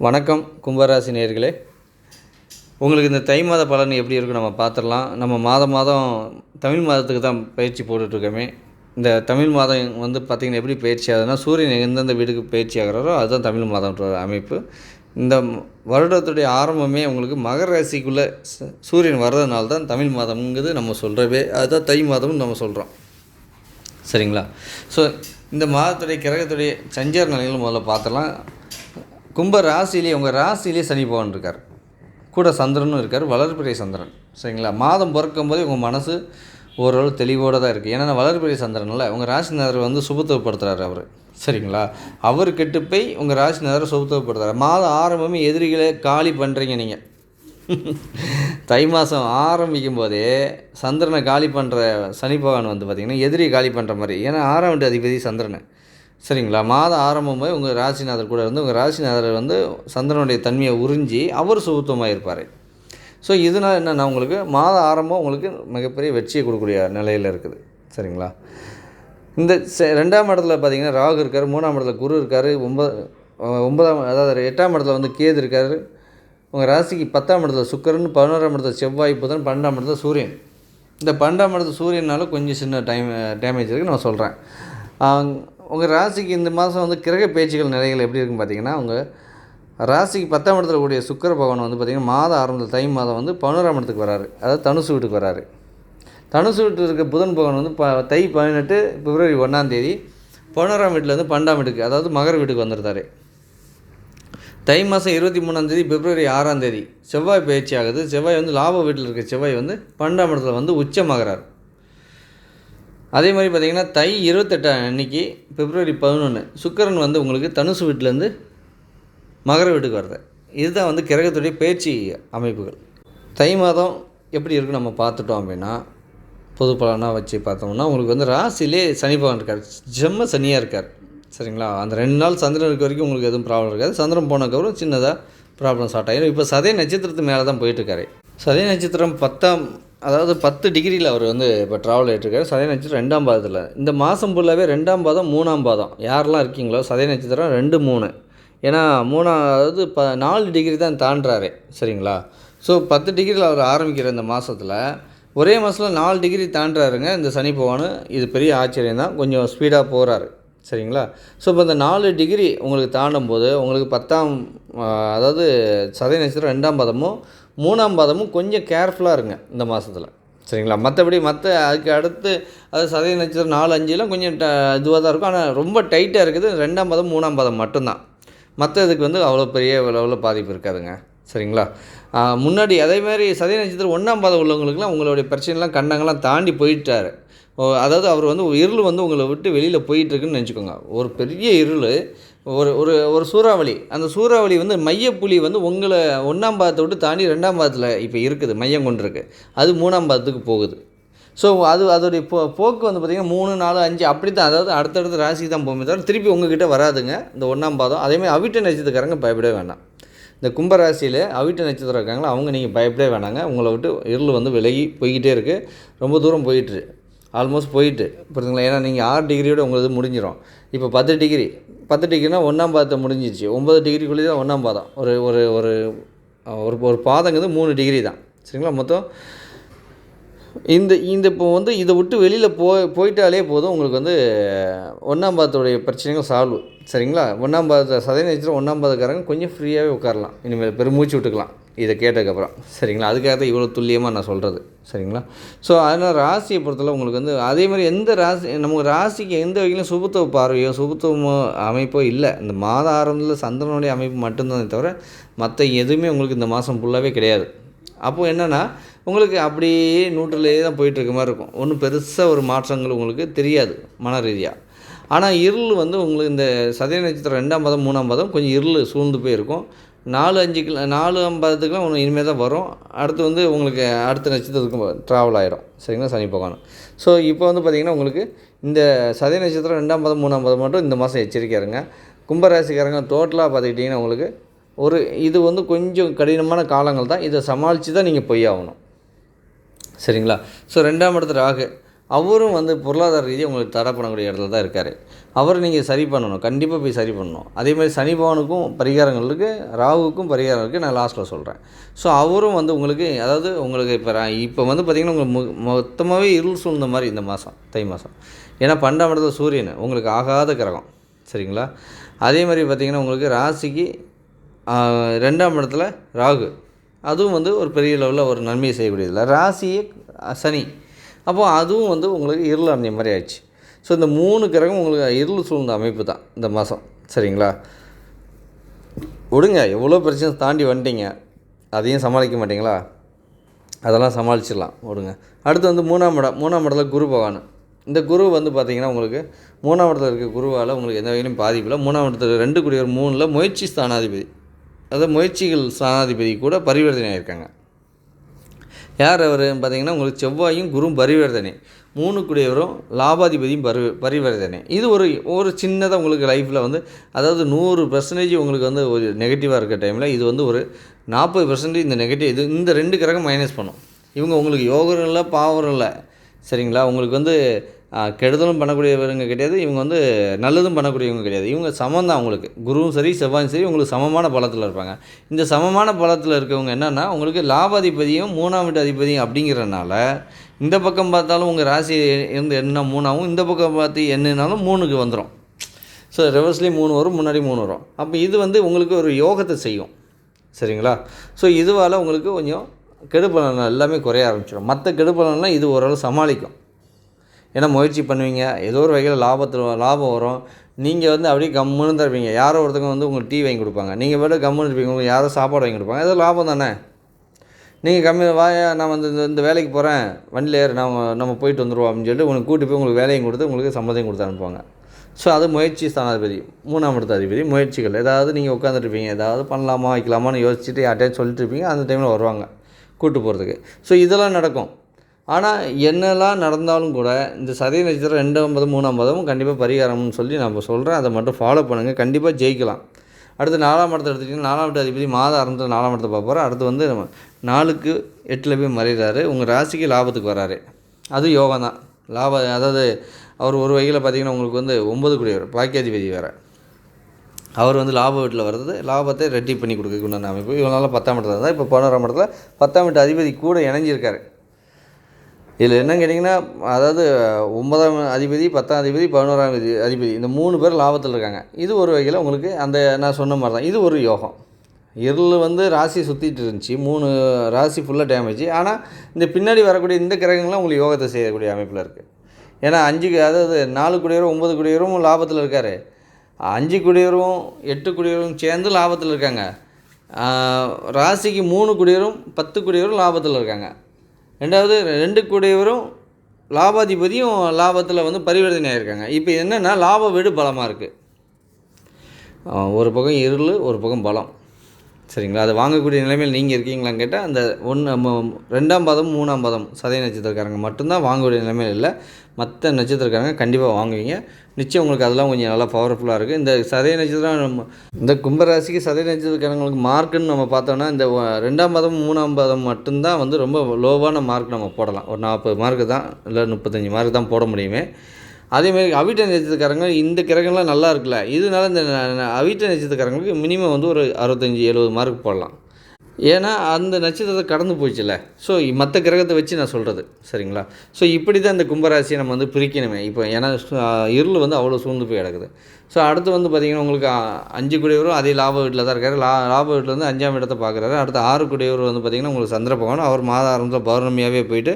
வணக்கம் கும்பராசி நேயர்களே. உங்களுக்கு இந்த தை மாத பலன் எப்படி இருக்கும் நம்ம பார்த்துடலாம். நம்ம மாதம் தமிழ் மாதத்துக்கு தான் பயிற்சி போட்டுட்ருக்கோமே. இந்த தமிழ் மாதம் பார்த்திங்கன்னா எப்படி பயிற்சி ஆகுதுன்னா, சூரியன் எந்தெந்த வீட்டுக்கு பயிற்சி ஆகிறாரோ அதுதான் தமிழ் மாதம்ன்ற அமைப்பு. இந்த வருடத்துடைய ஆரம்பமே உங்களுக்கு மகர ராசிக்குள்ளே சூரியன் வர்றதுனால தான் தமிழ் மாதம்ங்கிறது நம்ம சொல்கிறவே, அதுதான் தை மாதம்னு நம்ம சொல்கிறோம். சரிங்களா? ஸோ இந்த மாதத்துடைய கிரகத்துடைய சஞ்சார நிலைகள் முதல்ல பார்த்துடலாம். கும்ப ராசியிலே உங்கள் ராசியிலே சனி பகவான் இருக்கார், கூட சந்திரனும் இருக்கார், வளர்பிறை சந்திரன். சரிங்களா? மாதம் பிறக்கும் போதே உங்கள் மனசு ஓரளவு தெளிவோடு தான் இருக்குது. ஏன்னா வளர்பிறை சந்திரனில் உங்கள் ராசிநாதர் சுபத்துவப்படுத்துகிறார் அவர். சரிங்களா? அவர் கெட்டுப்போய் உங்கள் ராசிநாதரை சுபத்துவப்படுத்துகிறார். மாதம் ஆரம்பமே எதிரிகளை காலி பண்ணுறீங்க நீங்கள். தை மாதம் ஆரம்பிக்கும் போதே சந்திரனை காலி பண்ணுற சனி பகவான் பார்த்திங்கன்னா எதிரியை காலி பண்ணுற மாதிரி. ஏன்னா 6ஆம் வீட்டு அதிபதி சந்திரனை. சரிங்களா? மாதம் ஆரம்பம் போய் உங்கள் ராசிநாதர் கூட உங்கள் ராசிநாதர் சந்திரனுடைய தன்மையை உறிஞ்சி அவர் சுபத்துவமாக இருப்பார். ஸோ இதனால் என்னென்னா உங்களுக்கு மாத ஆரம்பம் உங்களுக்கு மிகப்பெரிய வெற்றியை கொடுக்கக்கூடிய நிலையில் இருக்குது. சரிங்களா? இந்த 2ஆம் இடத்துல பார்த்திங்கன்னா ராகு இருக்கார், 3ஆம் இடத்துல குரு இருக்கார், 9ஆம் அதாவது 8ஆம் இடத்துல கேது இருக்கார், உங்கள் ராசிக்கு 10ஆம் இடத்துல சுக்கிரன், 11ஆம் இடத்துல செவ்வாய், புதன், 12ஆம் இடத்துல சூரியன். இந்த 12ஆம் இடத்துல சூரியனால கொஞ்சம் சின்ன டேமேஜ் இருக்குது நான் சொல்கிறேன். உங்கள் ராசிக்கு இந்த மாதம் கிரக பேச்சுகள் நிலைகள் எப்படி இருக்குன்னு பார்த்தீங்கன்னா, உங்கள் ராசிக்கு 10ஆம் இடத்துல கூடிய சுக்கிர பகவான் பார்த்திங்கன்னா மாத ஆரம்பத்தில் தை மாதம் 11ஆம் இடத்துக்கு வராரு, அதாவது தனுசு வீட்டுக்கு வராரு. தனுசு வீட்டில் இருக்க புதன் பகவான் தை 18 பிப்ரவரி 1ஆம் தேதி 11ஆம் வீட்டிலேருந்து 12ஆம் வீட்டுக்கு, அதாவது மகர வீட்டுக்கு வந்துருந்தார். தை மாதம் 23ஆம் தேதி பிப்ரவரி 6ஆம் தேதி செவ்வாய் பயிற்சி ஆகுது. செவ்வாய் லாப வீட்டில் இருக்க செவ்வாய் 12ஆம் இடத்துல உச்சமாகிறார். அதே மாதிரி பார்த்திங்கன்னா தை 28 அன்றைக்கி பிப்ரவரி 11 சுக்கிரன் உங்களுக்கு தனுசு வீட்டிலேருந்து மகர வீட்டுக்கு வருது. இதுதான் கிரகத்துடைய பயிற்சி அமைப்புகள். தை மாதம் எப்படி இருக்குன்னு நம்ம பார்த்துட்டோம் அப்படின்னா, பொது பலனாக வச்சு பார்த்தோம்னா உங்களுக்கு ராசியிலே சனி பகவான் இருக்கார், ஜெம்ம சனியாக இருக்கார். சரிங்களா? அந்த 2 நாள் சந்திரன் இருக்க வரைக்கும் உங்களுக்கு எதுவும் ப்ராப்ளம் இருக்காது. சந்திரன் போனதுக்கப்புறம் சின்னதாக ப்ராப்ளம் ஸ்டார்ட் ஆகிடும். இப்போ சதய நட்சத்திரத்து மேலே தான் போயிட்டுருக்காரு. சதய நட்சத்திரம் 10 டிகிரியில் அவர் இப்போ ட்ராவல் ஆகிட்டுருக்காரு. சதய நட்சத்திரம் 2ஆம் பாதத்தில். இந்த மாதம் ஃபுல்லாகவே 2ஆம் பாதம் 3ஆம் பாதம் யாரெல்லாம் இருக்கீங்களோ சதய நட்சத்திரம் 2, 3. ஏன்னா 4 டிகிரி தான் தாண்டுறாரு. சரிங்களா? ஸோ 10 டிகிரியில் அவர் ஆரம்பிக்கிற இந்த மாதத்தில் ஒரே மாதத்தில் 4 டிகிரி தாண்டுறாருங்க இந்த சனி பகவான். இது பெரிய ஆச்சரியம் தான், கொஞ்சம் ஸ்பீடாக போகிறாரு. சரிங்களா? ஸோ இப்போ இந்த 4 டிகிரி உங்களுக்கு தாண்டும் போது உங்களுக்கு 10ஆம் அதாவது சதய நட்சத்திரம் 2ஆம் பாதமும் 3ஆம் பாதமும் கொஞ்சம் கேர்ஃபுல்லாக இருங்க இந்த மாதத்தில். சரிங்களா? மற்றபடி அதுக்கு அடுத்து அதாவது சதய நட்சத்திரம் 4, 5 கொஞ்சம் இதுவாக தான் இருக்கும். ஆனால் ரொம்ப டைட்டாக இருக்குது 2ஆம் பாதம் 3ஆம் பாதம் மட்டும்தான். மற்ற இதுக்கு அவ்வளோ பெரிய அளவில் பாதிப்பு இருக்காதுங்க. சரிங்களா? முன்னாடி அதேமாதிரி சதய நட்சத்திரம் 1ஆம் பாதம் உள்ளவங்களுக்குலாம் உங்களுடைய பிரச்சனைலாம் கண்டங்கள்லாம் தாண்டி போயிட்டார். அதாவது அவர் இருள் உங்களை விட்டு வெளியில் போயிட்டுருக்குன்னு நினச்சிக்கோங்க. ஒரு பெரிய இருள், ஒரு சூறாவளி. அந்த சூறாவளி மையப்புலி உங்களை 1ஆம் பாதத்தை விட்டு தாண்டி 2ஆம் பாதத்தில் இப்போ இருக்குது, மையம் கொண்டிருக்கு. அது 3ஆம் பாதத்துக்கு போகுது. ஸோ அதோடைய போக்கு பார்த்திங்கன்னா 3, 4, 5 அப்படி தான். அதாவது அடுத்தடுத்த ராசிக்கு தான் போகுமே தவிர திருப்பி உங்ககிட்ட வராதுங்க இந்த 1ஆம் பாதம். அதேமாதிரி அவிட்ட நட்சத்திரக்காரங்க பயப்படவே வேண்டாம். இந்த கும்பராசியில் அவிட்ட நட்சத்திரம் இருக்காங்களா அவங்க நீங்கள் பயப்படவே வேணாங்க. உங்களை விட்டு இருள் விலகி போய்கிட்டே இருக்குது, ரொம்ப தூரம் போயிட்டு ஆல்மோஸ்ட் போயிட்டு புரியுதுங்களா? ஏன்னா நீங்கள் 6 டிகிரியோட உங்களுக்கு முடிஞ்சிடும். இப்போ 10 டிகிரினா 1ஆம் பாதத்தை முடிஞ்சிச்சு. 9 டிகிரிக்குள்ளே தான் 1ஆம் பாதம். ஒரு ஒரு ஒரு ஒரு பாதங்கிறது 3 டிகிரி தான். சரிங்களா? மொத்தம் இந்த இப்போ இதை விட்டு வெளியில் போயிட்டாலே போதும் உங்களுக்கு 1ஆம் பாதத்துடைய பிரச்சனைகள் சால்வ். சரிங்களா? 1ஆம் பாதத்தை சதய நட்சத்திரம் 1ஆம் பாதக்காரங்க கொஞ்சம் ஃப்ரீயாகவே உட்காரலாம், இனிமேல் பெருமூச்சு விட்டுக்கலாம் இதை கேட்டதுக்கப்புறம். சரிங்களா? அதுக்காக தான் இவ்வளோ துல்லியமாக நான் சொல்கிறது. சரிங்களா? ஸோ அதனால் ராசியை பொறுத்தவரை உங்களுக்கு அதேமாதிரி எந்த ராசி நமக்கு ராசிக்கு எந்த வகையிலும் சுபத்துவ பார்வையோ சுபத்துவமோ அமைப்போ இல்லை. இந்த மாத ஆரம்பத்தில் சந்திரனுடைய அமைப்பு மட்டும்தானே தவிர மற்ற எதுவுமே உங்களுக்கு இந்த மாதம் ஃபுல்லாகவே கிடையாது. அப்போது என்னென்னா உங்களுக்கு அப்படியே நியூட்ரலே தான் போயிட்டுருக்க மாதிரி இருக்கும். ஒன்றும் பெருசாக ஒரு மாற்றங்கள் உங்களுக்கு தெரியாது மன ரீதியாக. ஆனால் இருள் உங்களுக்கு இந்த சதய நட்சத்திரம் 2ஆம் பாதம் 3ஆம் பாதம் கொஞ்சம் இருள் சூழ்ந்து போயிருக்கும். 4-5 பாதத்துக்குலாம் ஒன்று இனிமேல் தான் வரும். அடுத்து உங்களுக்கு அடுத்த நட்சத்திரத்துக்கு ட்ராவல் ஆகிடும். சரிங்களா? சனி பகவான். ஸோ இப்போ பார்த்திங்கன்னா உங்களுக்கு இந்த சதய நட்சத்திரம் 2ஆம் பாதம் 3ஆம் பாதம் மட்டும் இந்த மாதம் எச்சரிக்கையாக இருங்க. கும்பராசிக்காரங்க டோட்டலாக பார்த்துக்கிட்டிங்கன்னா உங்களுக்கு இது கொஞ்சம் கடினமான காலங்கள் தான். இதை சமாளித்து தான் நீங்கள் போய் ஆகணும். சரிங்களா? ஸோ 2ஆம் இடத்துல ராகு அவரும் வந்து பொருளாதார ரீதியாக உங்களுக்கு தடை பண்ணக்கூடிய இடத்துல தான் இருக்கார். அவரை நீங்கள் சரி பண்ணணும், கண்டிப்பாக போய் சரி பண்ணணும். அதேமாதிரி சனி பகவானுக்கும் பரிகாரங்கள் இருக்குது, ராகுவுக்கும் பரிகாரம் இருக்குது, நான் லாஸ்ட்டில் சொல்கிறேன். ஸோ அவரும் வந்து உங்களுக்கு அதாவது உங்களுக்கு இப்போ வந்து பார்த்திங்கன்னா உங்களுக்கு மொத்தமாகவே இருள் சூழ்ந்த மாதிரி இந்த மாதம் தை மாதம். ஏன்னா 12ஆம் இடத்துல சூரியன் உங்களுக்கு ஆகாத கிரகம், சரிங்களா? அதே மாதிரி பார்த்திங்கன்னா உங்களுக்கு ராசிக்கு 2ஆம் இடத்துல ராகு, அதுவும் வந்து ஒரு பெரிய லெவலில் ஒரு நன்மையை செய்யக்கூடியதில்லை. ராசியே சனி, அப்போது அதுவும் வந்து உங்களுக்கு இருள் அடைஞ்ச மாதிரி ஆயிடுச்சு. ஸோ இந்த 3 கிரகம் உங்களுக்கு இருள் சூழ்ந்த அமைப்பு தான் இந்த மாதம், சரிங்களா? விடுங்க, எவ்வளோ பிரச்சனை தாண்டி வந்துட்டீங்க, அதையும் சமாளிக்க மாட்டிங்களா? அதெல்லாம் சமாளிச்சிடலாம், விடுங்க. அடுத்து வந்து 3ஆம் இடத்துல குரு பகவான். இந்த குரு வந்து பார்த்திங்கன்னா உங்களுக்கு 3ஆம் இடத்துல இருக்க குருவால் உங்களுக்கு எந்த வகையிலும் பாதிப்பில்லை. 3ஆம் இடத்துல 2 கூடியவர் 3ல் முயற்சி ஸ்தானாதிபதி, அதாவது முயற்சிகள் ஸ்தானாதிபதி கூட பரிவர்த்தனை ஆகியிருக்காங்க. யார் அவருன்னு பார்த்தீங்கன்னா உங்களுக்கு செவ்வாயும் குரும் பரிவர்த்தனை, 3 கூடியவரும் லாபாதிபதியும் பரிவர்த்தனை. இது ஒரு சின்னதாக உங்களுக்கு லைஃப்பில் வந்து அதாவது 100% உங்களுக்கு வந்து ஒரு நெகட்டிவாக இருக்க டைமில் இது வந்து ஒரு 40% இந்த நெகட்டிவ் இந்த 2 கிரகம் மைனஸ் பண்ணும். இவங்க உங்களுக்கு யோகம் இல்லை, பாவம் இல்லை, சரிங்களா? உங்களுக்கு வந்து கெடுதலும் பண்ணக்கூடியவங்க கிடையாது, இவங்க வந்து நல்லதும் பண்ணக்கூடியவங்க கிடையாது. இவங்க சமம் தான். உங்களுக்கு குருவும் சரி செவ்வாயும் சரி உங்களுக்கு சமமான பலத்தில் இருப்பாங்க. இந்த சமமான பலத்தில் இருக்கவங்க என்னென்னா உங்களுக்கு லாபாதிபதியும் 3ஆம் வீட்டு அதிபதியும் அப்படிங்கிறனால இந்த பக்கம் பார்த்தாலும் உங்கள் ராசி இருந்து என்ன 3ஆகவும், இந்த பக்கம் பார்த்து என்னன்னாலும் 3க்கு வந்துடும். ஸோ ரிவர்ஸ்லேயும் 3 வரும், முன்னாடி 3 வரும். அப்போ இது வந்து உங்களுக்கு ஒரு யோகத்தை செய்யும், சரிங்களா? ஸோ இதுவால் உங்களுக்கு கொஞ்சம் கெடுபலன் எல்லாமே குறைய ஆரம்பிச்சிடும். மற்ற கெடுபலன்லாம் இது ஓரளவு சமாளிக்கும். ஏன்னா முயற்சி பண்ணுவீங்க, ஏதோ ஒரு வகையில் லாபம் வரும். நீங்கள் வந்து அப்படியே கம்முன்னு தான் இருப்பீங்க. யாரோ ஒருத்தவங்க வந்து உங்களுக்கு டீ வாங்கி கொடுப்பாங்க, நீங்கள் பாட்டு கம்முன்னு இருப்பீங்க. உங்களுக்கு யாரோ சாப்பாடு வாங்கி கொடுப்பாங்க, ஏதோ லாபம் தானே. நீங்கள் வாயா நான் வந்து இந்த வேலைக்கு போகிறேன், வண்டியில் ஏறு, நம்ம போயிட்டு வந்துடுவோம் அப்படின்னு சொல்லிட்டு உங்களுக்கு கூட்டி போய் உங்களுக்கு வேலையும் கொடுத்து உங்களுக்கு சம்மதம் கொடுத்து அனுப்புவாங்க. ஸோ அது முயற்சி ஸ்தானாதிபதி, 3ஆம் இடத்து அதிபதி. முயற்சிகள் ஏதாவது நீங்கள் உட்காந்துருப்பீங்க, ஏதாவது பண்ணலாமா வைக்கலாமான்னு யோசிச்சுட்டு யார்ட்டையும் சொல்லிட்டு இருப்பீங்க, அந்த டைமில் வருவாங்க கூட்டு போகிறதுக்கு. ஸோ இதெல்லாம் நடக்கும். ஆனால் என்னெல்லாம் நடந்தாலும் கூட இந்த சதய நட்சத்திரம் 2ஆம் பதம் 3ஆம் பதமும் கண்டிப்பாக பரிகாரம்னு சொல்லி நான் இப்போ சொல்கிறேன். அதை மட்டும் ஃபாலோ பண்ணுங்கள், கண்டிப்பாக ஜெயிக்கலாம். அடுத்து 4ஆம் இடத்தை எடுத்துக்கிட்டிங்கன்னா 4ஆம் இடத்து அதிபதி மாத ஆரம்பத்தில் 4ஆம் இடத்தை பார்ப்பார். அடுத்து வந்து 4க்கு 8ல் போய் மறைகிறாரு, உங்கள் ராசிக்கு லாபத்துக்கு வராரு. அது யோகம் தான். அதாவது அவர் ஒரு வகையில் பார்த்திங்கன்னா உங்களுக்கு வந்து 9 கூடியவர் பாக்கியாதிபதி வேறு. அவர் வந்து லாப வீட்டில் வர்றது லாபத்தை ரெட்டி பண்ணி கொடுக்கக்கூடிய அமைப்பு. இவங்களால 10ஆம் இடத்துல இருந்தால் இப்போ 11ஆம் இடத்துல 10ஆம் வீட்டு அதிபதி கூட இணைஞ்சிருக்காரு. இதில் என்னன்னு கேட்டிங்கன்னா அதாவது 9ஆம் அதிபதி, 10ஆம் அதிபதி, 11ஆம் அதிபதி, இந்த 3 பேர் லாபத்தில் இருக்காங்க. இது ஒரு வகையில் உங்களுக்கு அந்த நான் சொன்ன மாதிரி தான், இது ஒரு யோகம். இருள் வந்து ராசி சுற்றிட்டு இருந்துச்சு, 3 ராசி ஃபுல்லாக டேமேஜ். ஆனால் இந்த பின்னாடி வரக்கூடிய இந்த கிரகங்கள்லாம் உங்களுக்கு யோகத்தை செய்யக்கூடிய அமைப்பில் இருக்குது. ஏன்னா 5 அதாவது 4 கூடியவரும் 9 கூடியவரும் லாபத்தில் இருக்கார், 5 கூடியவரும் 8 கூடியவரும் சேர்ந்து லாபத்தில் இருக்காங்க. ராசிக்கு 3 கூடியவரும் 10 கூடியவரும் லாபத்தில் இருக்காங்க. 2 கூடியவரும் லாபாதிபதியும் லாபத்தில் வந்து பரிவர்த்தனை ஆகியிருக்காங்க. இப்போ என்னென்னா லாப வீடு பலமாக இருக்குது. ஒரு பக்கம் இருள், ஒரு பக்கம் பலம், சரிங்களா? அது வாங்கக்கூடிய நிலைமையில் நீங்கள் இருக்கீங்களான்னு கேட்டால் அந்த 2ஆம் பதம் 3ஆம் பதம் சதய நட்சத்திரக்காரங்க மட்டும்தான் வாங்கக்கூடிய நிலைமையில் இல்லை. மற்ற நட்சத்திரக்காரங்க கண்டிப்பாக வாங்குவீங்க. நிச்சயம் உங்களுக்கு அதெல்லாம் கொஞ்சம் நல்லா பவர்ஃபுல்லாக இருக்குது. இந்த சதய நட்சத்திரம் இந்த கும்பராசிக்கு சதய நட்சத்திரக்காரங்களுக்கு மார்க்குன்னு நம்ம பார்த்தோன்னா இந்த 2ஆம் பதம் 3ஆம் பதம் மட்டும்தான் வந்து ரொம்ப லோவான மார்க் நம்ம போடலாம். ஒரு 40 மார்க்கு தான், இல்லை 35 மார்க் தான் போட முடியுமே. அதேமாதிரி அவிட்ட நட்சத்திரக்காரங்க இந்த கிரகங்கள்லாம் நல்லா இருக்குல்ல, இதனால இந்த அவிட்ட நட்சத்திரக்காரங்களுக்கு மினிமம் வந்து ஒரு 65-70 மார்க் போடலாம். ஏன்னா அந்த நட்சத்திரத்தை கடந்து போயிடுச்சுல்ல. ஸோ மற்ற கிரகத்தை வச்சு நான் சொல்கிறது, சரிங்களா? ஸோ இப்படி தான் இந்த கும்பராசியை நம்ம வந்து பிரிக்கணுமே. இப்போ ஏன்னா இருள் வந்து அவ்வளோ சூழ்ந்து போய் கிடக்குது. ஸோ அடுத்து வந்து பார்த்திங்கன்னா உங்களுக்கு 5 கூடியவரும் அதே லாப வீட்டில் தான் இருக்கார். லாப வீட்டில் வந்து 5ஆம் இடத்தை பார்க்குறாரு. அடுத்து 6 கூடியவர் வந்து பார்த்திங்கன்னா உங்களுக்கு சந்திர பகவான், அவர் மாத ஆரம்பத்தில் பௌர்ணமியாகவே போயிட்டு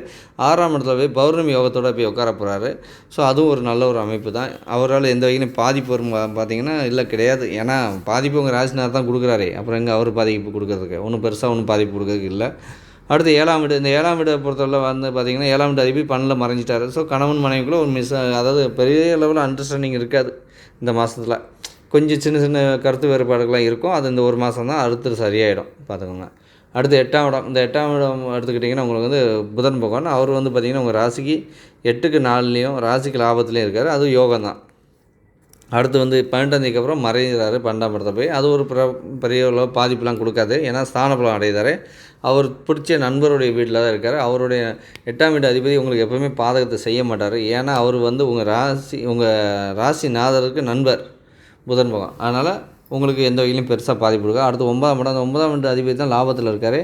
6ஆம் இடத்துல போய் பௌர்ணமி யோகத்தோடு போய் உட்கார போகிறாரு. ஸோ அதுவும் ஒரு நல்ல ஒரு அமைப்பு தான். அவரால் எந்த வகையிலும் பாதிப்பு வரும் பார்த்திங்கன்னா இல்லை, கிடையாது. ஏன்னா பாதிப்பு உங்கள் ராசினார் தான் கொடுக்குறாரு, அப்புறம் எங்கே அவர் பாதிப்பு கொடுக்குறதுக்கு ஒன்றும் பெருசாக ஒன்றும் பாதிப்பு கொடுக்குறதுக்கு இல்லை. அடுத்து 7ஆம் வீடு, இந்த 7ஆம் வீடை பொறுத்தவரை வந்து பார்த்திங்கன்னா 7ஆம் வீடு அதிபதி 12ல் மறைஞ்சிட்டார். ஸோ கணவன் மனைவிக்குள்ளே ஒரு அதாவது பெரிய லெவலில் அண்டர்ஸ்டாண்டிங் இருக்காது இந்த மாதத்தில். கொஞ்சம் சின்ன சின்ன கருத்து வேறுபாடுகள்லாம் இருக்கும். அது இந்த ஒரு மாதம் தான், அடுத்து சரியாயிடும், பார்த்துக்கோங்க. அடுத்து 8ஆம் இடம், இந்த 8ஆம் இடம் எடுத்துக்கிட்டிங்கன்னா உங்களுக்கு வந்து புதன் பகவான், அவர் வந்து பார்த்திங்கன்னா உங்கள் ராசிக்கு 8க்கு 4லேயும் ராசிக்கு லாபத்துலேயும் இருக்கார். அதுவும் யோகம் தான். அடுத்து வந்து 12ஆம் அப்புறம் மறைகிறாரு 12ஆம் இடத்துல போய். அது ஒரு பெரிய பாதிப்புலாம் கொடுக்காது. ஏன்னா ஸ்தானபலம் அடைகிறாரு. அவர் பிடிச்ச நண்பருடைய வீட்டில் தான் இருக்கார். அவருடைய 8ஆம் வீட்டு அதிபதி உங்களுக்கு எப்போவுமே பாதகத்தை செய்ய மாட்டார். ஏன்னா அவர் வந்து உங்கள் ராசிநாதருக்கு நண்பர் புதன் பகவான். அதனால் உங்களுக்கு எந்த வகையிலையும் பெருசாக பாதிப்பு இருக்கா. அடுத்து 9ஆம் இடம். அந்த 9ஆம் வீட்டு அதிபதி தான் லாபத்தில் இருக்கார்.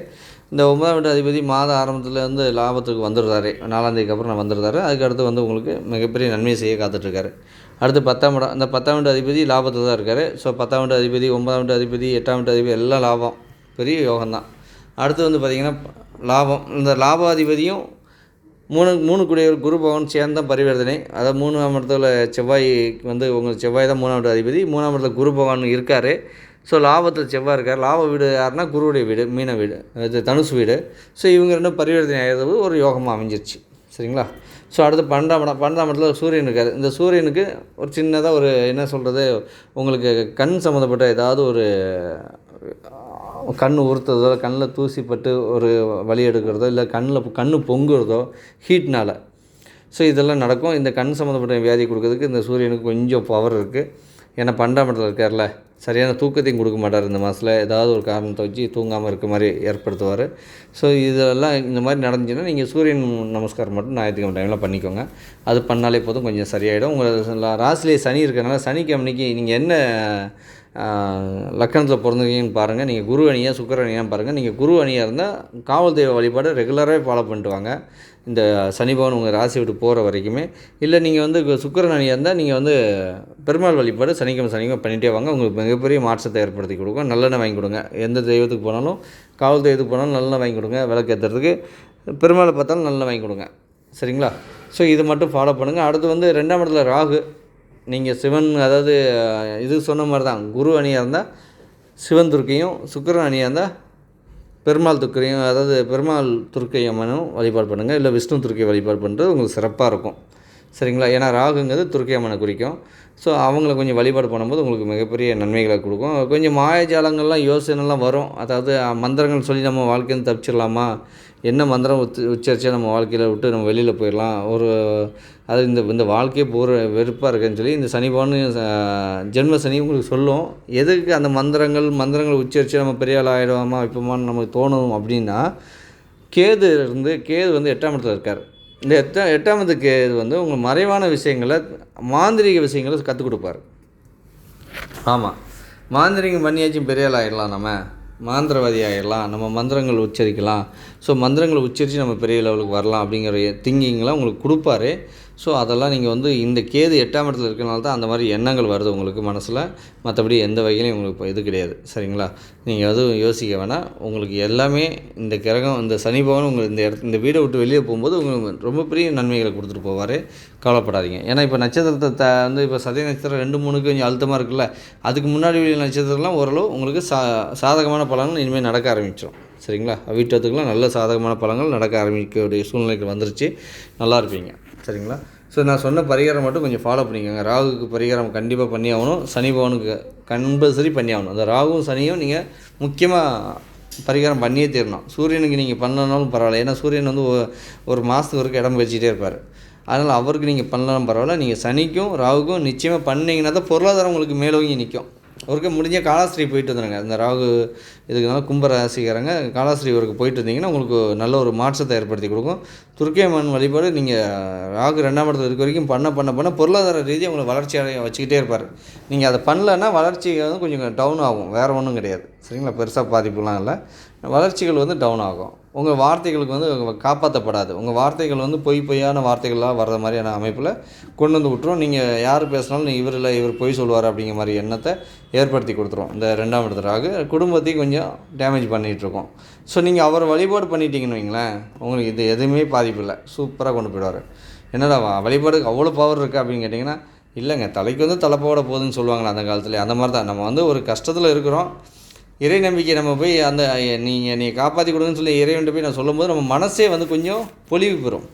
இந்த 9ஆம் வீட்டு அதிபதி மாத ஆரம்பத்தில் வந்து லாபத்துக்கு வந்துடுறாரு. 4ஆம் தேதிக்கு அப்புறம் வந்துடுறாரு. அதுக்கடுத்து வந்து உங்களுக்கு மிகப்பெரிய நன்மையை செய்ய காத்துட்ருக்காரு. அடுத்து 10ஆம் இடம். அந்த 10ஆம் வீட்டு அதிபதி லாபத்தில் தான் இருக்கார். ஸோ 10ஆம் வீட்டு அதிபதி, 9ஆம் வீட்டு அதிபதி, 8ஆம் வீட்டு அதிபதி எல்லாம் லாபம், பெரிய யோகம்தான். அடுத்து வந்து பார்த்திங்கன்னா லாபம். இந்த லாபாதிபதியும் 3 கூடியவர் குரு பகவான் சேர்ந்து தான் பரிவர்த்தனை. அதாவது 3ஆம் இடத்துல செவ்வாய் வந்து உங்களுக்கு செவ்வாய் தான் 3ஆம் வீட்டு அதிபதி. 3ஆம் இடத்துல குரு பகவான் இருக்கார். ஸோ லாபத்தில் செவ்வாய் இருக்கார். லாப வீடு யாருன்னா குருவுடைய வீடு, மீன வீடு, இது தனுசு வீடு. ஸோ இவங்க ரெண்டும் பரிவர்த்தனை ஆகிறது ஒரு யோகமாக அமைஞ்சிருச்சு. சரிங்களா. ஸோ அடுத்து 12ஆம் இடம். 12ஆம் இடத்துல சூரியன் இருக்கார். இந்த சூரியனுக்கு ஒரு சின்னதாக ஒரு என்ன சொல்கிறது, உங்களுக்கு கண் சம்மந்தப்பட்ட ஏதாவது ஒரு கண் உறுத்துறதோ, கண்ணில் தூசி பட்டு ஒரு வலி எடுக்கிறதோ, இல்லை கண் பொங்குறதோ ஹீட்னால், ஸோ இதெல்லாம் நடக்கும். இந்த கண் சம்மந்தப்பட்ட வியாதி கொடுக்கறதுக்கு இந்த சூரியனுக்கு கொஞ்சம் பவர் இருக்குது. ஏன்னா 12ஆம் இடத்துல இருக்கார்ல, சரியான தூக்கத்தையும் கொடுக்க மாட்டார். இந்த மாதத்தில் ஏதாவது ஒரு காரணத்தை வச்சு தூங்காமல் இருக்க மாதிரி ஏற்படுத்துவார். ஸோ இதெல்லாம் இந்த மாதிரி நடந்துச்சுன்னா நீங்கள் சூரியன் நமஸ்காரம் மட்டும் ஞாயிற்றுக்கிழமை டைமில் பண்ணிக்கோங்க. அது பண்ணாலே போதும், கொஞ்சம் சரியாயிடும். உங்கள் ராசிலே சனி இருக்கிறனால சனிக்கிழமைக்கு நீங்கள் என்ன லக்கணத்தில் பிறந்திருக்கீங்கன்னு பாருங்கள். நீங்கள் குரு அணியாக சுக்கிர அணியான்னு பாருங்கள். நீங்கள் குரு அணியாக இருந்தால் காவல் தெய்வ வழிபாடு ரெகுலராகவே ஃபாலோ பண்ணிட்டு வாங்க, இந்த சனி பகவான் உங்கள் ராசி விட்டு போகிற வரைக்குமே. இல்லை நீங்கள் வந்து சுக்கிரன் அணியாக இருந்தால் நீங்கள் வந்து பெருமாள் வழிபாடு சனிக்கிழமை பண்ணிகிட்டே வாங்க. உங்களுக்கு மிகப்பெரிய மாற்றத்தை ஏற்படுத்தி கொடுக்கும். நல்லெண்ணெய் வாங்கி கொடுங்க. எந்த தெய்வத்துக்கு போனாலும், காவல் தெய்வத்துக்கு போனாலும் நல்லெண்ணெய் வாங்கி கொடுங்க. விளக்கு ஏற்றுறதுக்கு பெருமாளை பார்த்தாலும் நல்லெண்ணெய் வாங்கி கொடுங்க. சரிங்களா. ஸோ இது மட்டும் ஃபாலோ பண்ணுங்கள். அடுத்து வந்து 2ஆம் இடத்துல ராகு. நீங்கள் சிவன், அதாவது இது சொன்ன மாதிரி தான், குரு அணியாக இருந்தால் சிவன் துர்க்கையும், சுக்கிரன் அணியாக இருந்தால் பெருமாள் துர்க்கையும், அதாவது பெருமாள் துர்க்கை அம்மனும் வழிபாடு பண்ணுங்கள். இல்லை விஷ்ணு துர்க்கை வழிபாடு பண்ணுறது உங்களுக்கு சிறப்பாக இருக்கும். சரிங்களா. ஏன்னா ராகுங்கிறது துர்க்கை அம்மனை குறிக்கும். ஸோ அவங்கள கொஞ்சம் வழிபாடு பண்ணும்போது உங்களுக்கு மிகப்பெரிய நன்மைகளை கொடுக்கும். கொஞ்சம் மாயஜாலங்கள்லாம் யோசனைலாம் வரும். அதாவது மந்திரங்கள் சொல்லி நம்ம வாழ்க்கையில தப்பிச்சிடலாமா, என்ன மந்திரம் உச்சரித்தா நம்ம வாழ்க்கையில் விட்டு நம்ம வெளியில் போயிடலாம், அது இந்த வாழ்க்கையே வெறுப்பாக இருக்குன்னு சொல்லி இந்த சனி பகவான் ஜென்ம சனி உங்களுக்கு சொல்லும். எதுக்கு அந்த மந்திரங்கள் உச்சரித்து நம்ம பெரிய ஆள் ஆகிடுவோமா இப்போமான்னு நமக்கு தோணும் அப்படின்னா, கேது வந்து 8ஆம் இடத்துல இருக்கார். இந்த 8ஆம் இடத்து கேது வந்து உங்கள் மறைவான விஷயங்களை, மாந்திரிக விஷயங்களை கற்றுக் கொடுப்பார். ஆமாம், மாந்திரிகம் பண்ணியாச்சும் பெரிய ஆள் ஆகிடலாம், நம்ம மாந்திரவாதி ஆகிடலாம், நம்ம மந்திரங்கள் உச்சரிக்கலாம், ஸோ மந்திரங்களை உச்சரித்து நம்ம பெரிய லெவலுக்கு வரலாம் அப்படிங்கிற திங்கிங்லாம் உங்களுக்கு கொடுப்பாரு. ஸோ அதெல்லாம் நீங்கள் வந்து இந்த கேது 8ஆம் இடத்துல இருக்கிறனால தான் அந்த மாதிரி எண்ணங்கள் வருது உங்களுக்கு மனசில். மற்றபடி எந்த வகையிலையும் உங்களுக்கு இப்போ இது கிடையாது. சரிங்களா. நீங்கள் எதுவும் யோசிக்க வேணாம். உங்களுக்கு எல்லாமே இந்த கிரகம், இந்த சனி பகவான் உங்களுக்கு இந்த வீடை விட்டு வெளியே போகும்போது உங்களுக்கு ரொம்ப பெரிய நன்மைகளை கொடுத்துட்டு போவார். கவலைப்படாதீங்க. ஏன்னா இப்போ நட்சத்திரத்தை வந்து இப்போ சதய நட்சத்திரம் 2, 3 கொஞ்சம் அழுத்தமாக இருக்குல்ல, அதுக்கு முன்னாடி நட்சத்திரம்லாம் ஓரளவு உங்களுக்கு சாதகமான பலன்கள் இனிமேல் நடக்க ஆரம்பிச்சிடும். சரிங்களா. வீட்டத்துக்குலாம் நல்ல சாதகமான பலன்கள் நடக்க ஆரம்பிக்கக்கூடிய சூழ்நிலைக்கு வந்துருச்சு. நல்லா இருப்பீங்க. சரிங்களா. ஸோ நான் சொன்ன பரிகாரம் மட்டும் கொஞ்சம் ஃபாலோ பண்ணிக்கோங்க. ராகுக்கு பரிகாரம் கண்டிப்பாக பண்ணி ஆகணும். சனி பகவானுக்கு கம்பல்சரி பண்ணி ஆகணும். அந்த ராகுவும் சனியும் நீங்கள் முக்கியமாக பரிகாரம் பண்ணியே தீரணும். சூரியனுக்கு நீங்கள் பண்ணனாலும் பரவாயில்ல. ஏன்னா சூரியன் வந்து ஒரு மாதத்துக்கு வரைக்கும் இடம் வச்சுட்டே இருப்பார். அதனால் அவருக்கு நீங்கள் பண்ணலாம் பரவாயில்ல. நீங்கள் சனிக்கும் ராகுக்கும் நிச்சயமாக பண்ணிங்கன்னா தான் பொருளாதாரம் உங்களுக்கு மேலோங்கி நிற்கும். ஒருக்க முடிஞ்ச காலாஸ்திரி போயிட்டு வந்துடுங்க. இந்த ராகு இதுக்குனால கும்பராசிக்காரங்க காலாஸ்திரி ஒருக்கு போயிட்டு வந்தீங்கன்னா உங்களுக்கு நல்ல ஒரு மாற்றத்தை ஏற்படுத்தி கொடுக்கும். துர்க்கை அம்மன் வழிபாடு நீங்கள் ராகு 2ஆம் இடத்துல இருக்க வரைக்கும் பண்ண பொருளாதார ரீதியாக உங்களை வளர்ச்சி வச்சுக்கிட்டே இருப்பார். நீங்கள் அதை பண்ணலன்னா வளர்ச்சி வந்து கொஞ்சம் டவுன் ஆகும், வேறு ஒன்றும் கிடையாது. சரிங்களா. பெருசாக பாதிப்புலாம் இல்லை, வளர்ச்சிகள் வந்து டவுன் ஆகும். உங்கள் வார்த்தைகளுக்கு வந்து காப்பாற்றப்படாது. உங்கள் வார்த்தைகள் வந்து பொய்யான வார்த்தைகளாக வர்ற மாதிரியான அமைப்பில் கொண்டு வந்து விட்டுரும். நீங்கள் யார் பேசினாலும் இவர் இல்லை, இவர் பொய் சொல்லுவார் அப்படிங்கிற மாதிரி எண்ணத்தை ஏற்படுத்தி கொடுத்துரும். இந்த 2ஆம் இடத்துக்காக குடும்பத்தையும் கொஞ்சம் டேமேஜ் பண்ணிகிட்ருக்கோம். ஸோ நீங்கள் அவரை வழிபாடு பண்ணிட்டீங்கன்னு வைங்களேன், உங்களுக்கு இது எதுவுமே பாதிப்பு இல்லை, சூப்பராக கொண்டு போயிடுவார். என்னடா வழிபாடுக்கு அவ்வளோ பவர் இருக்குது அப்படின்னு கேட்டிங்கன்னா, இல்லைங்க, தலைக்கு வந்து தலைப்போட போகுதுன்னு சொல்லுவாங்களே அந்த காலத்துலேயே, அந்த மாதிரி தான். நம்ம வந்து ஒரு கஷ்டத்தில் இருக்கிறோம், இறை நம்பிக்கை நம்ம போய் அந்த நீ காப்பாற்றி கொடுங்கன்னு சொல்லி இறைவன்ட்டு போய் நான் சொல்லும்போது நம்ம மனசே வந்து கொஞ்சம் பொலிவு பெறும்.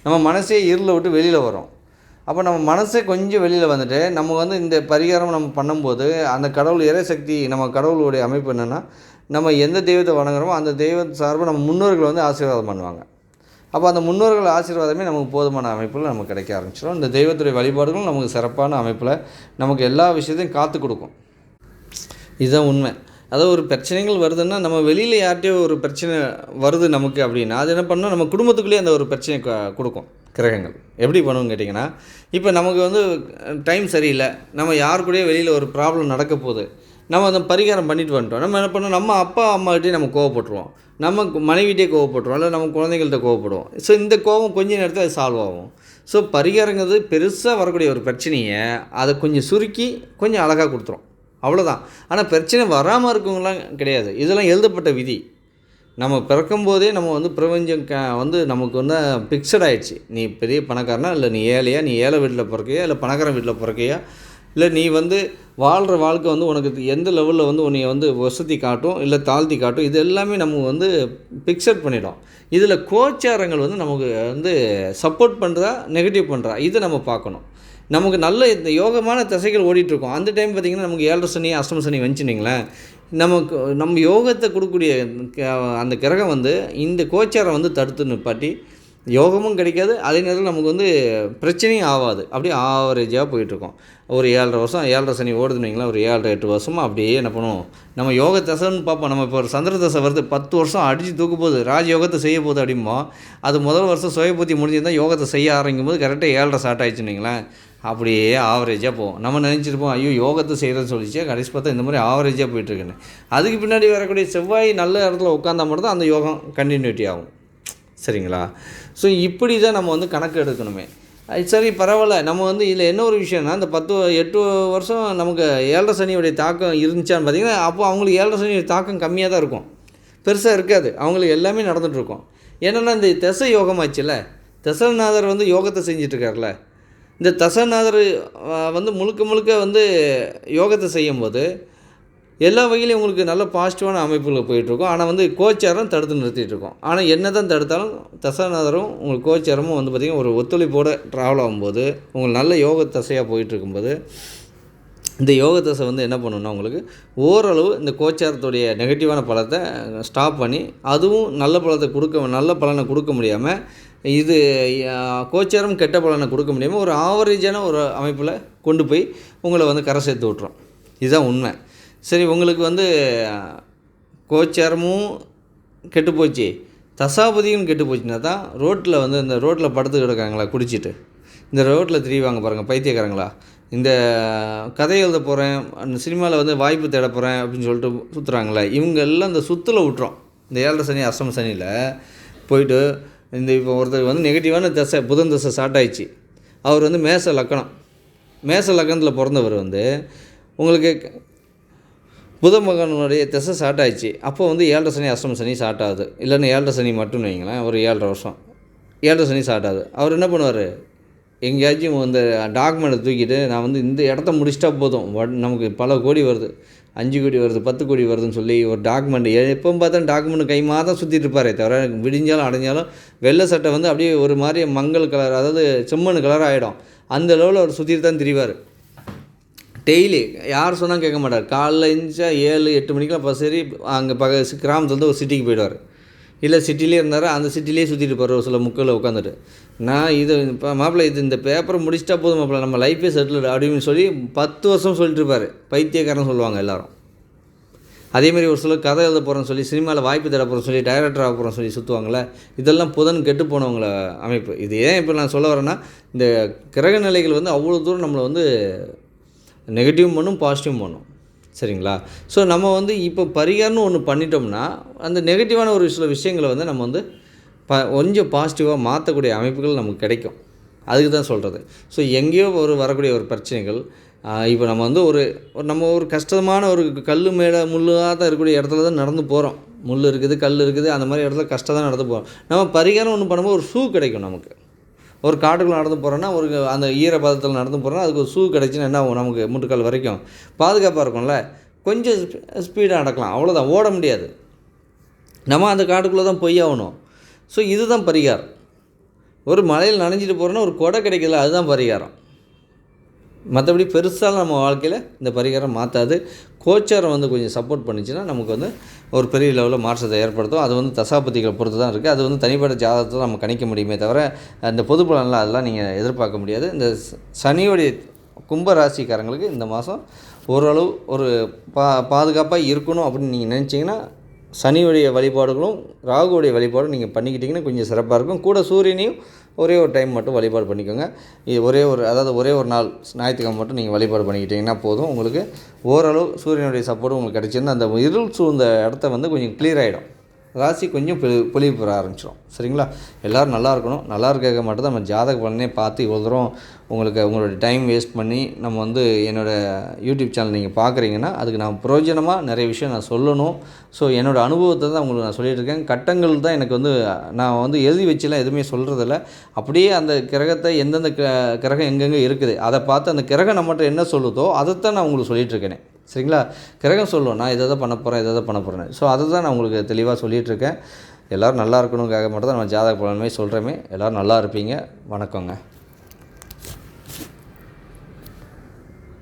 நம்ம மனசே இருளை விட்டு வெளியில் வரும். அப்போ நம்ம மனசே கொஞ்சம் வெளியில் வந்துட்டு நம்ம வந்து இந்த பரிகாரம் நம்ம பண்ணும்போது அந்த கடவுள் இறைசக்தி, நம்ம கடவுளுடைய அமைப்பு என்னென்னா, நம்ம எந்த தெய்வத்தை வணங்குறோமோ அந்த தெய்வத்தை சார்பாக நம்ம முன்னோர்கள் வந்து ஆசீர்வாதம் பண்ணுவாங்க. அப்போ அந்த முன்னோர்கள் ஆசீர்வாதமே நமக்கு போதுமான அமைப்பில் நமக்கு கிடைக்க ஆரம்பிச்சிடும். இந்த தெய்வத்துடைய வழிபாடுகளும் நமக்கு சிறப்பான அமைப்பில் நமக்கு எல்லா விஷயத்தையும் காத்து கொடுக்கும். இதுதான் உண்மை. அதாவது ஒரு பிரச்சனைகள் வருதுன்னா, நம்ம வெளியில் யார்கிட்டயோ ஒரு பிரச்சனை வருது நமக்கு அப்படின்னா, அது என்ன பண்ணணும், நம்ம குடும்பத்துக்குள்ளேயே அந்த ஒரு பிரச்சனையை கொடுக்கும் கிரகங்கள். எப்படி பண்ணுன்னு கேட்டிங்கன்னா, இப்போ நமக்கு வந்து டைம் சரியில்லை, நம்ம யார் கூடயோ வெளியில் ஒரு ப்ராப்ளம் நடக்க போகுது, நம்ம அந்த பரிகாரம் பண்ணிட்டு வந்துட்டோம். நம்ம என்ன பண்ணோம், நம்ம அப்பா அம்மாகிட்டே நம்ம கோவப்பட்டுருவோம், நம்ம மனைவிட்டே கோவப்பட்டுருவோம், இல்லை நம்ம குழந்தைகள்கிட்ட கோவப்படுவோம். ஸோ இந்த கோவம் கொஞ்ச நேரத்தில் அது சால்வ் ஆகும். ஸோ பரிகாரங்கிறது பெருசாக வரக்கூடிய ஒரு பிரச்சனையை அதை கொஞ்சம் சுருக்கி கொஞ்சம் அழகாக கொடுத்துரும், அவ்வளோதான். ஆனால் பிரச்சனை வராமல் இருக்கவங்களாம் கிடையாது. இதெல்லாம் எழுதப்பட்ட விதி. நம்ம பிறக்கும்போதே நம்ம வந்து பிரபஞ்சம் வந்து நமக்கு வந்து ஃபிக்ஸட் ஆகிடுச்சு. நீ பெரிய பணக்காரனா, இல்லை நீ ஏழையா, நீ ஏழை வீட்டில் பிறக்கையா, இல்லை பணக்காரன் வீட்டில் பிறக்கையா, இல்லை நீ வந்து வாழ்கிற வாழ்க்கை வந்து உனக்கு எந்த லெவலில் வந்து உன்னை வந்து வசதி காட்டும் இல்லை தாழ்த்தி காட்டும், இது எல்லாமே நம்ம வந்து ஃபிக்ஸட் பண்ணிடும். இதில் கோச்சாரங்கள் வந்து நமக்கு வந்து சப்போர்ட் பண்ணுறா நெகட்டிவ் பண்ணுறா, இதை நம்ம பார்க்கணும். நமக்கு நல்ல இந்த யோகமான திசைகள் ஓடிட்டுருக்கோம். அந்த டைம் பார்த்திங்கன்னா நமக்கு 7 சனி அஷ்டம சனி வந்துச்சுனிங்களேன், நம்ம யோகத்தை கொடுக்கக்கூடிய அந்த கிரகம் வந்து இந்த கோச்சாரம் வந்து தடுத்து நிப்பாட்டி யோகமும் கிடைக்காது, அதே நேரத்தில் நமக்கு வந்து பிரச்சனையும் ஆகாது. அப்படியே ஆவரேஜாக போயிட்டுருக்கோம். ஒரு 7.5 வருஷம் 7.5 சனி ஓடுதுன்னு வைங்களேன், ஒரு 7.5 8 வருஷமாக அப்படியே என்ன பண்ணுவோம், நம்ம யோக தசைன்னு பார்ப்போம். நம்ம இப்போ ஒரு சந்திர தசை வருது, 10 வருஷம் அடித்து தூக்க போகுது, ராஜயோகத்தை செய்ய போகுது அப்படிம்போம். அது முதல் வருஷம் சுயபூத்தி முடிஞ்சிருந்தால் யோகத்தை செய்ய ஆரம்பிக்கும் போது கரெக்டாக 7.5 ஸ்டார்ட் ஆகிடுச்சுன்னு வைங்களேன், அப்படியே ஆவரேஜாக போவோம். நம்ம நினச்சிருப்போம் ஐயோ யோகத்தை செய்கிறேன்னு சொல்லிச்சு, கடைசி பார்த்தா இந்த மாதிரி ஆவரேஜாக போயிட்டுருக்குன்னு. அதுக்கு பின்னாடி வரக்கூடிய செவ்வாய் நல்ல இடத்துல உட்காந்தா மட்டும் தான் அந்த யோகம் கண்டினியூட்டி ஆகும். சரிங்களா? ஸோ இப்படி தான் நம்ம வந்து கணக்கு எடுக்கணுமே. சரி பரவாயில்ல. நம்ம வந்து இதில் என்ன ஒரு விஷயம்னா, இந்த 8 வருஷம் நமக்கு 7.5 சனியுடைய தாக்கம் இருந்துச்சான்னு பார்த்தீங்கன்னா, அப்போ அவங்களுக்கு 7.5 சனியுடைய தாக்கம் கம்மியாக தான் இருக்கும், பெருசாக இருக்காது. அவங்களுக்கு எல்லாமே நடந்துகிட்ருக்கும். ஏன்னா இந்த தசை யோகமாச்சுல்ல, தசநாதர் வந்து யோகத்தை செஞ்சிட்ருக்கார்ல, இந்த தசநாதர் வந்து முழுக்க வந்து யோகத்தை செய்யும்போது எல்லா வகையிலையும் உங்களுக்கு நல்ல பாசிட்டிவான அமைப்புகள் போயிட்டுருக்கும். ஆனால் வந்து கோச்சாரம் தடுத்து நிறுத்திட்டுருக்கோம். ஆனால் என்ன தான் தடுத்தாலும் தசாநாதரும் உங்களுக்கு கோச்சாரமும் வந்து பார்த்திங்கன்னா ஒரு ஒத்துழைப்போடு ட்ராவல் ஆகும்போது, உங்களுக்கு நல்ல யோக தசையாக போயிட்டுருக்கும்போது, இந்த யோக தசை வந்து என்ன பண்ணணும்னா உங்களுக்கு ஓரளவு இந்த கோச்சாரத்துடைய நெகட்டிவான பலத்தை ஸ்டாப் பண்ணி, அதுவும் நல்ல பலனை கொடுக்க முடியாமல், இது கோச்சாரம் கெட்ட பலனை கொடுக்க முடியாமல் ஒரு ஆவரேஜான ஒரு அமைப்பில் கொண்டு போய் உங்களை வந்து கரை சேர்த்து விட்றோம். இதுதான் உண்மை. சரி, உங்களுக்கு வந்து கோச்சாரமும் கெட்டு போச்சு, தசாபதியும் கெட்டு போச்சுன்னா தான் ரோட்டில் வந்து இந்த ரோட்டில் படுத்து கிடக்காங்களா குடிச்சிட்டு, இந்த ரோட்டில் திரிவாங்க பாருங்கள் பைத்தியக்காரங்களா, இந்த கதை எழுத போகிறேன், அந்த சினிமாவில் வந்து வாய்ப்பு தேட போகிறேன் அப்படின்னு சொல்லிட்டு சுற்றுறாங்களே, இவங்க எல்லாம் இந்த சுற்றில் விட்டுறோம். இந்த 7.5 சனி அஷ்டம சனியில் போயிட்டு இந்த இப்போ ஒருத்தர் வந்து நெகட்டிவான தசை புதன் தசை ஸ்டார்ட் ஆயிடுச்சு. அவர் வந்து மேச லக்கணத்தில் பிறந்தவர் வந்து உங்களுக்கு புத மகனுடைய திசை ஸ்டார்ட் ஆகிடுச்சு. அப்போ வந்து 7.5 சனி அஷ்டம சனி ஸ்டார்ட் ஆகுது. இல்லைன்னா 7.5 சனி மட்டும் வைங்களேன், ஒரு 7.5 வருஷம் 7.5 சனி ஸ்டார்ட் ஆகுது. அவர் என்ன பண்ணுவார், எங்கேயாச்சும் இந்த டாக்குமெண்ட்டை தூக்கிட்டு நான் வந்து இந்த இடத்த முடிச்சிட்டா போதும், நமக்கு பல கோடி வருது, 5 கோடி வருது, 10 கோடி வருதுன்னு சொல்லி ஒரு டாக்குமெண்ட் எப்போ பார்த்தா டாக்குமெண்ட் கை தான் சுற்றிட்டு இருப்பாரே தவிர, விடிஞ்சாலும் அடைஞ்சாலும் வெள்ளை சட்டை வந்து அப்படியே ஒரு மாதிரி மங்கள் கலர், அதாவது செம்மண் கலர் ஆகிடும். அந்த லெவலில் அவர் சுற்றிட்டு தான் திரிவார் டெய்லி. யார் சொன்னால் கேட்க மாட்டார். காலைல எழுந்திரிச்சா 7 8 மணிக்கெலாம் பஸ் ஏறி அங்கே கிராமத்துலேருந்து ஒரு சிட்டிக்கு போயிடுவார். இல்லை சிட்டிலே இருந்தார், அந்த சிட்டிலே சுற்றிட்டு போகிற ஒரு சில முக்கில் உட்காந்துட்டு, நான் இது இப்போ மாப்பிள்ளை இந்த பேப்பரை முடிச்சிட்டா போதும் மாப்பிள்ளை, நம்ம லைஃபே செட்டில் அப்படின்னு சொல்லி 10 வருஷம் சொல்லிட்டு இருப்பார். பைத்தியக்காரன் சொல்லுவாங்க எல்லோரும். அதேமாதிரி ஒரு சில கதை எழுத போகிறேன்னு சொல்லி, சினிமாவில் வாய்ப்பு தேட போகிறோன்னு சொல்லி, டைரக்டர் ஆக போகிறோன்னு சொல்லி சுற்றுவாங்களே, இதெல்லாம் புதன் கெட்டு போனவங்கள அமைப்பு. இது ஏன் இப்போ நான் சொல்ல வரேன்னா, இந்த கிரக நிலைகள் வந்து அவ்வளோ தூரம் நம்மளை வந்து நெகட்டிவும் பண்ணும் பாசிட்டிவும் பண்ணும். சரிங்களா? ஸோ நம்ம வந்து இப்போ பரிகாரம்னு ஒன்று பண்ணிட்டோம்னா, அந்த நெகட்டிவான ஒரு சில விஷயங்களை வந்து நம்ம வந்து கொஞ்சம் பாசிட்டிவாக மாற்றக்கூடிய அமைப்புகள் நமக்கு கிடைக்கும். அதுக்கு தான் சொல்கிறது. ஸோ எங்கேயோ வரக்கூடிய ஒரு பிரச்சனைகள், இப்போ நம்ம வந்து ஒரு கஷ்டமான ஒரு கல் மேலே முள்ளாக தான் இருக்கக்கூடிய இடத்துல தான் நடந்து போகிறோம். முள் இருக்குது, கல் இருக்குது, அந்த மாதிரி இடத்துல கஷ்டம் தான் நடந்து போகிறோம். நம்ம பரிகாரம் ஒன்று பண்ணும்போது ஒரு ஷூ கிடைக்கும் நமக்கு. ஒரு காட்டுக்குள்ளே நடந்து போகிறோன்னா, அந்த ஈரப்பதத்தில் நடந்து போகிறோன்னா, அதுக்கு ஒரு ஷூ கிடைச்சின்னா என்ன ஆகும், நமக்கு முட்டுக்கால் வரைக்கும் பாதுகாப்பாக இருக்கும்ல. கொஞ்சம் ஸ்பீடாக நடக்கலாம், அவ்வளோதான். ஓட முடியாது, நம்ம அந்த காட்டுக்குள்ளே தான் போய் ஆகணும். ஸோ இதுதான் பரிகாரம். ஒரு மலையில் நனைஞ்சிட்டு போகிறோன்னா ஒரு கொடை கிடைக்கல, அதுதான் பரிகாரம். மற்றபடி பெருசாக நம்ம வாழ்க்கையில் இந்த பரிகாரம் மாற்றாது. கோச்சாரம் வந்து கொஞ்சம் சப்போர்ட் பண்ணிச்சுன்னா நமக்கு வந்து ஒரு பெரிய லெவலில் மாற்றத்தை ஏற்படுத்தும். அது வந்து தசாபதிகளை பொறுத்து தான் இருக்குது. அது வந்து தனிப்பட்ட ஜாதகத்தை நம்ம கணிக்க முடியுமே தவிர இந்த பொது பலனில் அதெல்லாம் நீங்கள் எதிர்பார்க்க முடியாது. இந்த சனியோடைய கும்ப ராசிக்காரங்களுக்கு இந்த மாதம் ஓரளவு ஒரு பாதுகாப்பாக இருக்கணும் அப்படின்னு நீங்கள் நினச்சிங்கன்னா சனியுடைய வழிபாடுகளும் ராகுவுடைய வழிபாடும் நீங்கள் பண்ணிக்கிட்டிங்கன்னா கொஞ்சம் சிறப்பாக இருக்கும். கூட சூரியனையும் ஒரே ஒரு டைம் மட்டும் வழிபாடு பண்ணிக்கோங்க. இது ஒரே ஒரு நாள் ஞாயிற்றுக்கிழமை மட்டும் நீங்கள் வழிபாடு பண்ணிக்கிட்டிங்கன்னா போதும். உங்களுக்கு ஓரளவு சூரியனுடைய சப்போர்ட்டும் உங்களுக்கு கிடச்சிருந்தா அந்த இருள் சூழ்ந்த இடத்த வந்து கொஞ்சம் கிளியர் ஆகிடும். ராசி கொஞ்சம் பொலிவு பெற ஆரம்பிச்சிடும். சரிங்களா? எல்லோரும் நல்லா இருக்கணும். நல்லா இருக்க மட்டும் தான் நம்ம ஜாதக பலனே பார்த்து இவ்வளோ தூரம் உங்களுடைய டைம் வேஸ்ட் பண்ணி நம்ம வந்து என்னோடய யூடியூப் சேனல் நீங்கள் பார்க்குறீங்கன்னா அதுக்கு நான் பிரயோஜனமாக நிறைய விஷயம் நான் சொல்லணும். ஸோ என்னோடய அனுபவத்தை தான் உங்களுக்கு நான் சொல்லிகிட்ருக்கேன். கட்டங்கள் தான் எனக்கு வந்து நான் வந்து எழுதி வச்சுலாம் எதுவுமே சொல்கிறதில்ல. அப்படியே அந்த கிரகத்தை எந்தெந்த கிரகம் எங்கெங்கே இருக்குது அதை பார்த்து அந்த கிரகம் நம்மகிட்ட என்ன சொல்லுதோ அதைத்தான் நான் உங்களுக்கு சொல்லிகிட்ருக்கேனே. சரிங்களா? கிரகம் சொல்லும் நான் இதை பண்ண போகிறேன். ஸோ அதை தான் நான் உங்களுக்கு தெளிவாக சொல்லிகிட்ருக்கேன். எல்லோரும் நல்லா இருக்கணுங்காக மட்டும் தான் நம்ம ஜாதக பலனுமே சொல்கிறோமே. எல்லோரும் நல்லா இருப்பீங்க. வணக்கங்க.